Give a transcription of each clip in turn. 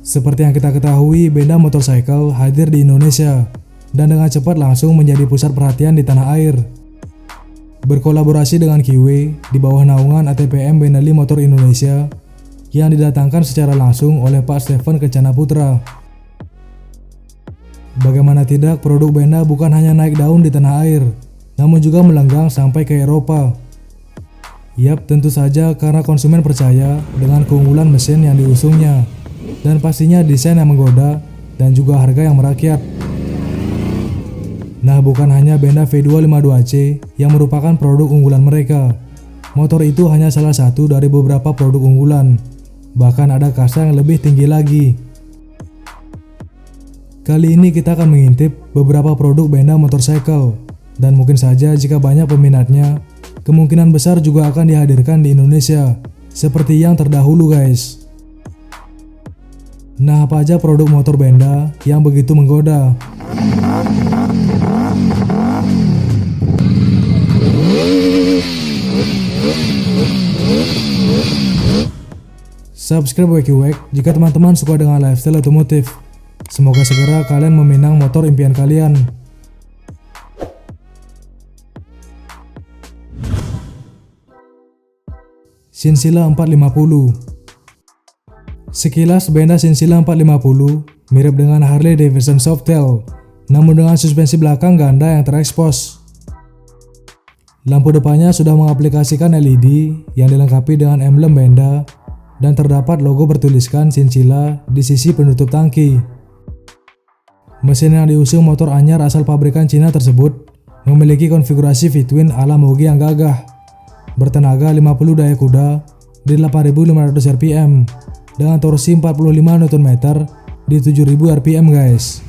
Seperti yang kita ketahui, Benda Motorcycle hadir di Indonesia dan dengan cepat langsung menjadi pusat perhatian di tanah air. Berkolaborasi dengan Kiwe di bawah naungan ATPM Benelli Motor Indonesia yang didatangkan secara langsung oleh Pak Stephen Kencana Putra. Bagaimana tidak, produk Benda bukan hanya naik daun di tanah air, namun juga melenggang sampai ke Eropa. Yap, tentu saja karena konsumen percaya dengan keunggulan mesin yang diusungnya, dan pastinya desain yang menggoda dan juga harga yang merakyat. Nah, bukan hanya Benda V252C yang merupakan produk unggulan mereka. Motor itu hanya salah satu dari beberapa produk unggulan. Bahkan ada kasa yang lebih tinggi lagi. Kali ini kita akan mengintip beberapa produk Benda Motorcycle, dan mungkin saja jika banyak peminatnya, kemungkinan besar juga akan dihadirkan di Indonesia, seperti yang terdahulu guys. Nah, apa aja produk motor Benda yang begitu menggoda? Subscribe WeQWEK jika teman-teman suka dengan lifestyle otomotif. Semoga segera kalian meminang motor impian kalian. Shinseila 450. Sekilas Benda Shinseila 450 mirip dengan Harley Davidson Softail, namun dengan suspensi belakang ganda yang terekspos. Lampu depannya sudah mengaplikasikan LED yang dilengkapi dengan emblem Benda dan terdapat logo bertuliskan Shinseila di sisi penutup tangki. Mesin yang diusung motor anyar asal pabrikan Cina tersebut memiliki konfigurasi V-twin ala Moge yang gagah, bertenaga 50 daya kuda di 8.500 rpm dengan torsi 45 Nm di 7.000 rpm guys.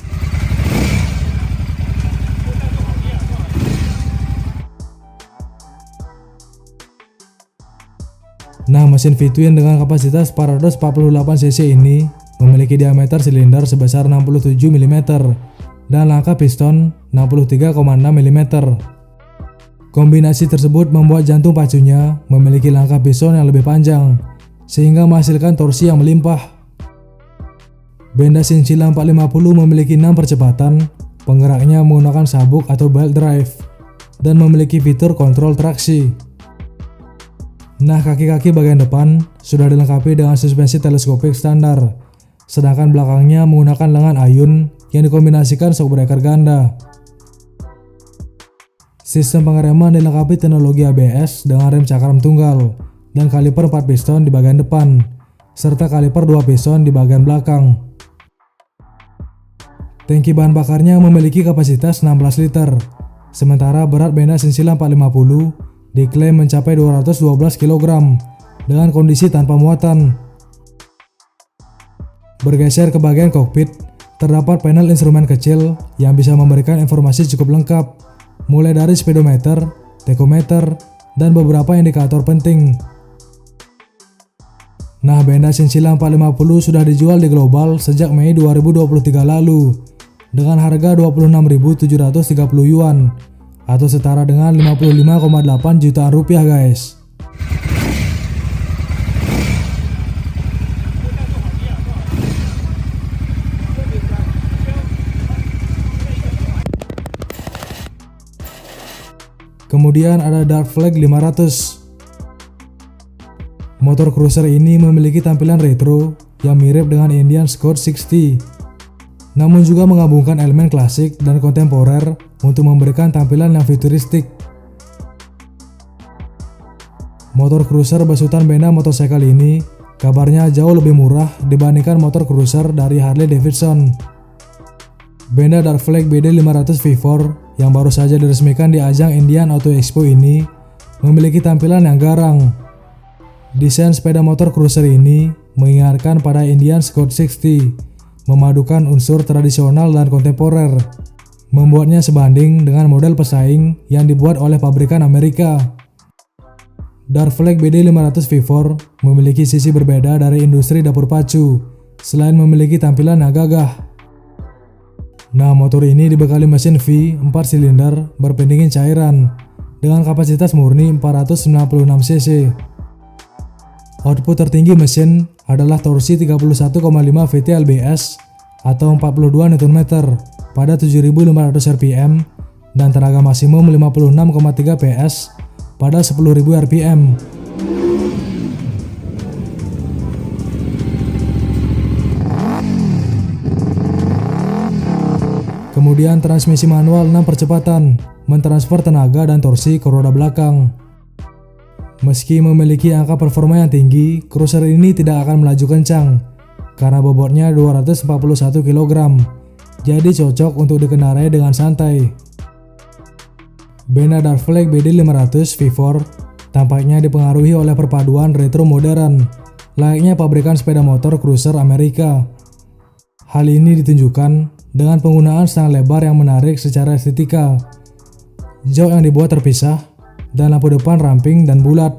Nah, mesin V-twin dengan kapasitas 448 cc ini memiliki diameter silinder sebesar 67 mm dan langkah piston 63,6 mm. Kombinasi tersebut membuat jantung pacunya memiliki langkah piston yang lebih panjang, sehingga menghasilkan torsi yang melimpah. Benda Shinseila 450 memiliki 6 percepatan, penggeraknya menggunakan sabuk atau belt drive, dan memiliki fitur kontrol traksi. Nah, kaki-kaki bagian depan sudah dilengkapi dengan suspensi teleskopik standar, sedangkan belakangnya menggunakan lengan ayun yang dikombinasikan shockbreaker ganda. Sistem pengereman dilengkapi teknologi ABS dengan rem cakram tunggal dan kaliper 4 piston di bagian depan, serta kaliper 2 piston di bagian belakang. Tangki bahan bakarnya memiliki kapasitas 16 liter, sementara berat Benda Shinseila 450 diklaim mencapai 212 kg dengan kondisi tanpa muatan. Bergeser ke bagian kokpit, terdapat panel instrumen kecil yang bisa memberikan informasi cukup lengkap, mulai dari speedometer, tachometer, dan beberapa indikator penting. Nah, Benda Shinseila 450 sudah dijual di global sejak Mei 2023 lalu dengan harga 26.730 yuan atau setara dengan 55,8 jutaan rupiah guys. Kemudian ada Dark Flag 500. Motor cruiser ini memiliki tampilan retro yang mirip dengan Indian Scout 60, namun juga menggabungkan elemen klasik dan kontemporer untuk memberikan tampilan yang futuristik. Motor cruiser besutan Benda Motorcycle ini kabarnya jauh lebih murah dibandingkan motor cruiser dari Harley Davidson. Benda Dark Flag BD 500 V4 yang baru saja diresmikan di ajang Indian Auto Expo ini memiliki tampilan yang garang. Desain sepeda motor cruiser ini mengingatkan pada Indian Scout 60, memadukan unsur tradisional dan kontemporer, membuatnya sebanding dengan model pesaing yang dibuat oleh pabrikan Amerika. Dark Flag BD 500 V4 memiliki sisi berbeda dari industri dapur pacu, selain memiliki tampilan yang gagah. Nah, motor ini dibekali mesin V 4 silinder berpendingin cairan dengan kapasitas murni 496 cc. Output tertinggi mesin adalah torsi 31,5 Vt/lbs atau 42 Nm pada 7.500 rpm dan tenaga maksimum 56,3 PS pada 10.000 rpm. Kemudian transmisi manual 6 percepatan mentransfer tenaga dan torsi ke roda belakang. Meski memiliki angka performa yang tinggi, cruiser ini tidak akan melaju kencang karena bobotnya 241 kg, jadi cocok untuk dikendarai dengan santai. Benda Dark Flag BD 500 V4 tampaknya dipengaruhi oleh perpaduan retro modern, layaknya pabrikan sepeda motor cruiser Amerika. Hal ini ditunjukkan dengan penggunaan stang lebar yang menarik secara estetika, jok yang dibuat terpisah, dan lampu depan ramping dan bulat.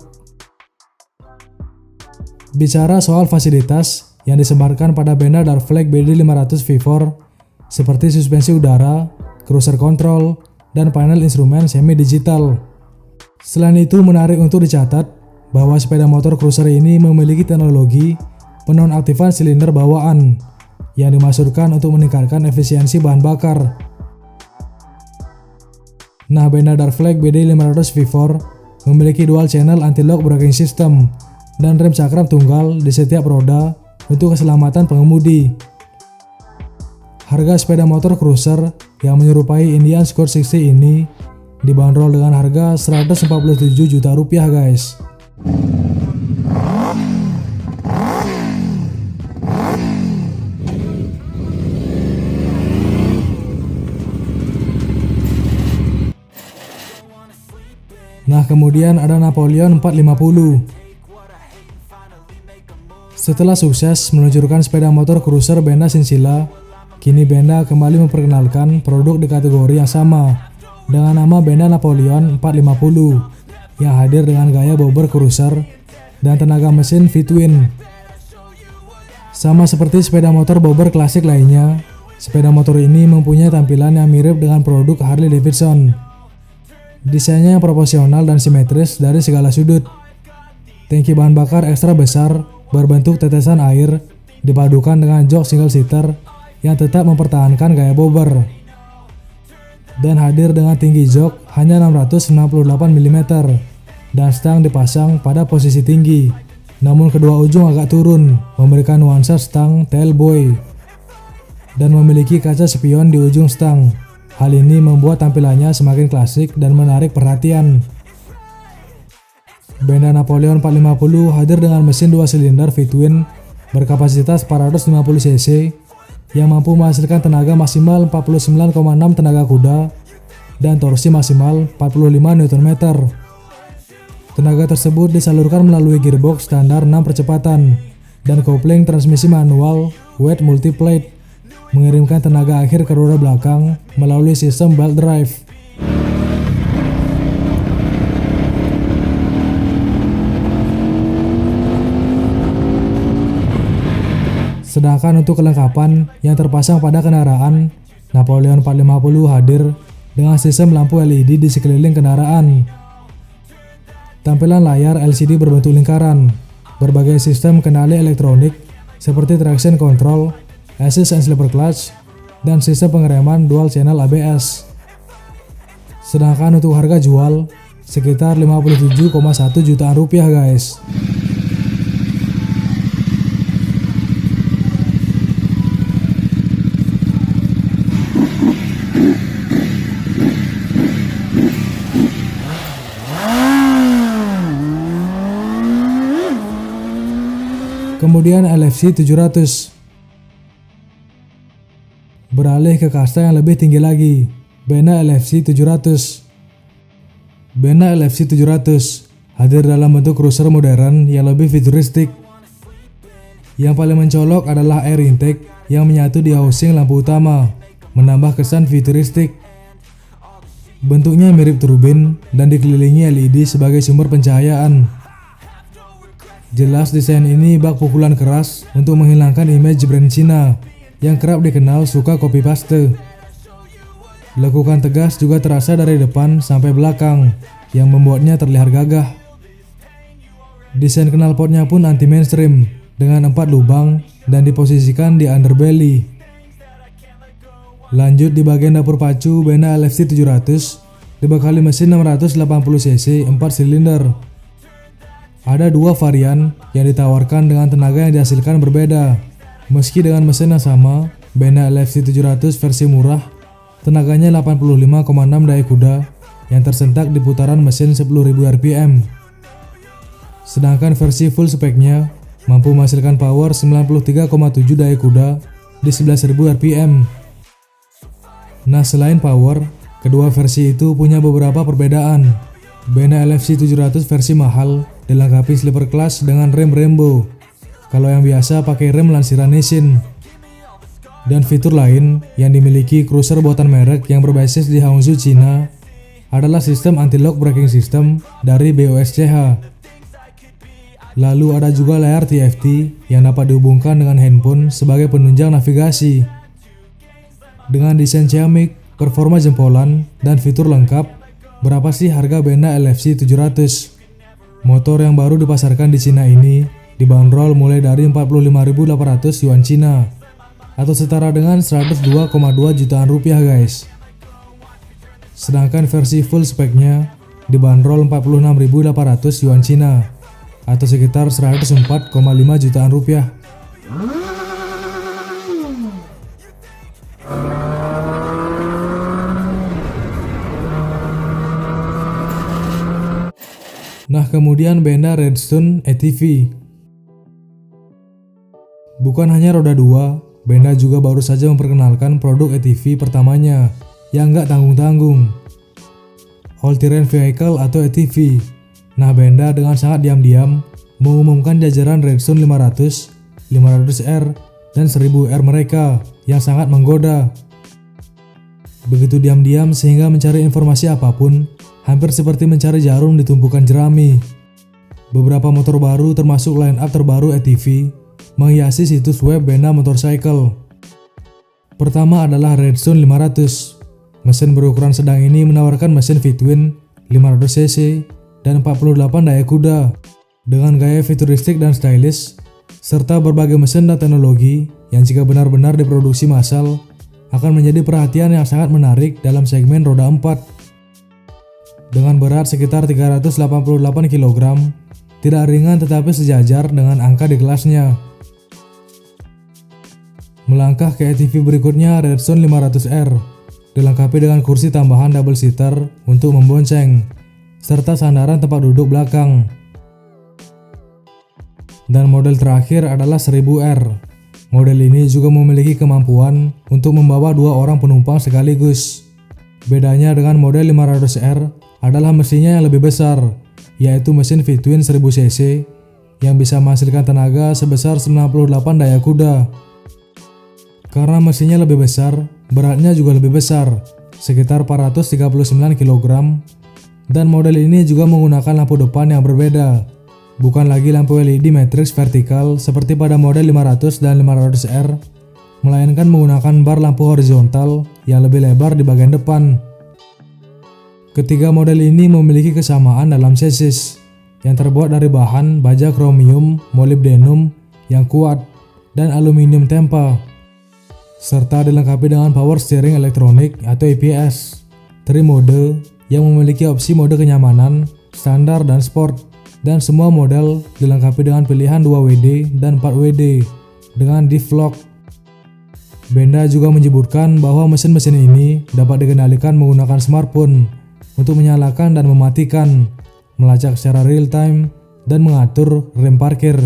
Bicara soal fasilitas yang disebarkan pada benda Dark Flag BD 500 V4 seperti suspensi udara, cruiser control, dan panel instrumen semi-digital. Selain itu, menarik untuk dicatat bahwa sepeda motor cruiser ini memiliki teknologi penonaktifan silinder bawaan yang dimaksudkan untuk meningkatkan efisiensi bahan bakar. Nah, benda Dark Flag BD 500 V4 memiliki dual channel anti-lock braking system dan rem cakram tunggal di setiap roda untuk keselamatan pengemudi. Harga sepeda motor cruiser yang menyerupai Indian Scott 60 ini dibanderol dengan harga 147 juta rupiah, guys. Nah, kemudian ada Napoleon 450. Setelah sukses meluncurkan sepeda motor cruiser benda Sinsila, kini benda kembali memperkenalkan produk di kategori yang sama dengan nama benda Napoleon 450 yang hadir dengan gaya bobber cruiser dan tenaga mesin V-twin. Sama seperti sepeda motor bobber klasik lainnya, sepeda motor ini mempunyai tampilan yang mirip dengan produk Harley Davidson. Desainnya yang proporsional dan simetris dari segala sudut. Tangki bahan bakar ekstra besar berbentuk tetesan air dipadukan dengan jok single seater yang tetap mempertahankan gaya bobber. Dan hadir dengan tinggi jok hanya 698 mm dan stang dipasang pada posisi tinggi. Namun kedua ujung agak turun, memberikan nuansa stang tailboy. Dan memiliki kaca spion di ujung stang. Hal ini membuat tampilannya semakin klasik dan menarik perhatian. Benda Napoleon 450 hadir dengan mesin 2 silinder V-twin berkapasitas 450 cc yang mampu menghasilkan tenaga maksimal 49,6 tenaga kuda dan torsi maksimal 45 Nm. Tenaga tersebut disalurkan melalui gearbox standar 6 percepatan dan kopling transmisi manual weight multiplate, mengirimkan tenaga akhir ke roda belakang melalui sistem belt drive. Sedangkan untuk kelengkapan yang terpasang pada kendaraan, Napoleon 450 hadir dengan sistem lampu LED di sekeliling kendaraan. Tampilan layar LCD berbentuk lingkaran, berbagai sistem kendali elektronik seperti traction control, assist and slipper clutch, dan sistem pengereman dual channel ABS. Sedangkan untuk harga jual sekitar 57,1 jutaan rupiah, guys. Kemudian LFC 700. Beralih ke kasta yang lebih tinggi lagi, benda LFC 700. Benda LFC 700 hadir dalam bentuk cruiser modern yang lebih futuristik. Yang paling mencolok adalah air intake yang menyatu di housing lampu utama, menambah kesan futuristik. Bentuknya mirip turbin dan dikelilingi LED sebagai sumber pencahayaan. Jelas desain ini bak pukulan keras untuk menghilangkan image brand Cina yang kerap dikenal suka copy paste. Lekukan tegas juga terasa dari depan sampai belakang yang membuatnya terlihat gagah. Desain knalpotnya pun anti mainstream dengan 4 lubang dan diposisikan di underbelly. Lanjut di bagian dapur pacu, Benda LFC 700 dibekali mesin 680 cc 4 silinder. Ada 2 varian yang ditawarkan dengan tenaga yang dihasilkan berbeda. Meski dengan mesin yang sama, Benda LFC 700 versi murah tenaganya 85,6 daya kuda yang tersentak di putaran mesin 10.000 rpm. Sedangkan versi full speknya mampu menghasilkan power 93,7 daya kuda di 11.000 rpm. Nah, selain power, kedua versi itu punya beberapa perbedaan. Benda LFC 700 versi mahal dilengkapi sleeper class dengan rem Brembo, kalau yang biasa pakai rem lansiran Nissin. Dan fitur lain yang dimiliki cruiser buatan merek yang berbasis di Hangzhou, Cina adalah sistem anti-lock braking system dari BOSCH. Lalu ada juga layar TFT yang dapat dihubungkan dengan handphone sebagai penunjang navigasi. Dengan desain ciamik, performa jempolan, dan fitur lengkap, berapa sih harga Benda LFC 700? Motor yang baru dipasarkan di Cina ini dibanderol mulai dari 45.800 yuan Cina atau setara dengan 102,2 jutaan rupiah guys. Sedangkan versi full speknya dibanderol 46.800 yuan Cina atau sekitar 104,5 jutaan rupiah. Nah, kemudian Benda Redstone ATV. Bukan hanya roda 2, Benda juga baru saja memperkenalkan produk ATV pertamanya yang nggak tanggung-tanggung, All Terrain Vehicle atau ATV. Nah, Benda dengan sangat diam-diam mengumumkan jajaran Redstone 500, 500R, dan 1000R mereka yang sangat menggoda. Begitu diam-diam sehingga mencari informasi apapun hampir seperti mencari jarum di tumpukan jerami. Beberapa motor baru termasuk line up terbaru ATV menghiasi situs web Benda Motorcycle. Pertama adalah Redstone 500. Mesin berukuran sedang ini menawarkan mesin V-twin 500cc dan 48 daya kuda dengan gaya futuristik dan stylish, serta berbagai mesin dan teknologi yang jika benar-benar diproduksi massal akan menjadi perhatian yang sangat menarik dalam segmen roda 4. Dengan berat sekitar 388 kg, tidak ringan tetapi sejajar dengan angka di kelasnya. Melangkah ke ATV berikutnya, Redstone 500R, dilengkapi dengan kursi tambahan double seater untuk membonceng, serta sandaran tempat duduk belakang. Dan model terakhir adalah 1000R. Model ini juga memiliki kemampuan untuk membawa 2 orang penumpang sekaligus. Bedanya dengan model 500R adalah mesinnya yang lebih besar, yaitu mesin V-twin 1000cc yang bisa menghasilkan tenaga sebesar 98 daya kuda. Karena mesinnya lebih besar, beratnya juga lebih besar, sekitar 439 kg, dan model ini juga menggunakan lampu depan yang berbeda, bukan lagi lampu LED matrix vertikal seperti pada model 500 dan 500R, melainkan menggunakan bar lampu horizontal yang lebih lebar di bagian depan. Ketiga model ini memiliki kesamaan dalam chassis yang terbuat dari bahan baja kromium molybdenum yang kuat dan aluminium tempa, serta dilengkapi dengan power steering elektronik atau EPS, 3 mode yang memiliki opsi mode kenyamanan, standar, dan sport, dan semua model dilengkapi dengan pilihan 2WD dan 4WD dengan diff lock. Benda juga menyebutkan bahwa mesin-mesin ini dapat dikendalikan menggunakan smartphone untuk menyalakan dan mematikan, melacak secara real time, dan mengatur rem parkir.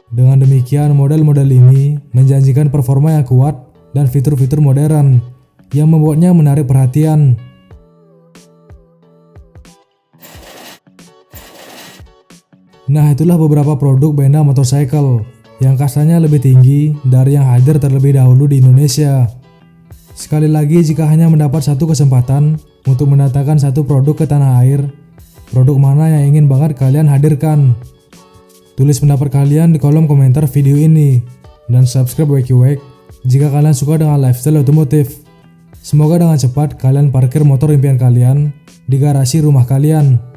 Dengan demikian, model-model ini menjanjikan performa yang kuat dan fitur-fitur modern yang membuatnya menarik perhatian. Nah, itulah beberapa produk Benda Motorcycle yang kastanya lebih tinggi dari yang hadir terlebih dahulu di Indonesia. Sekali lagi, jika hanya mendapat satu kesempatan untuk mendatangkan satu produk ke tanah air, produk mana yang ingin banget kalian hadirkan? Tulis pendapat kalian di kolom komentar video ini, dan subscribe WakyWake jika kalian suka dengan lifestyle otomotif. Semoga dengan cepat kalian parkir motor impian kalian di garasi rumah kalian.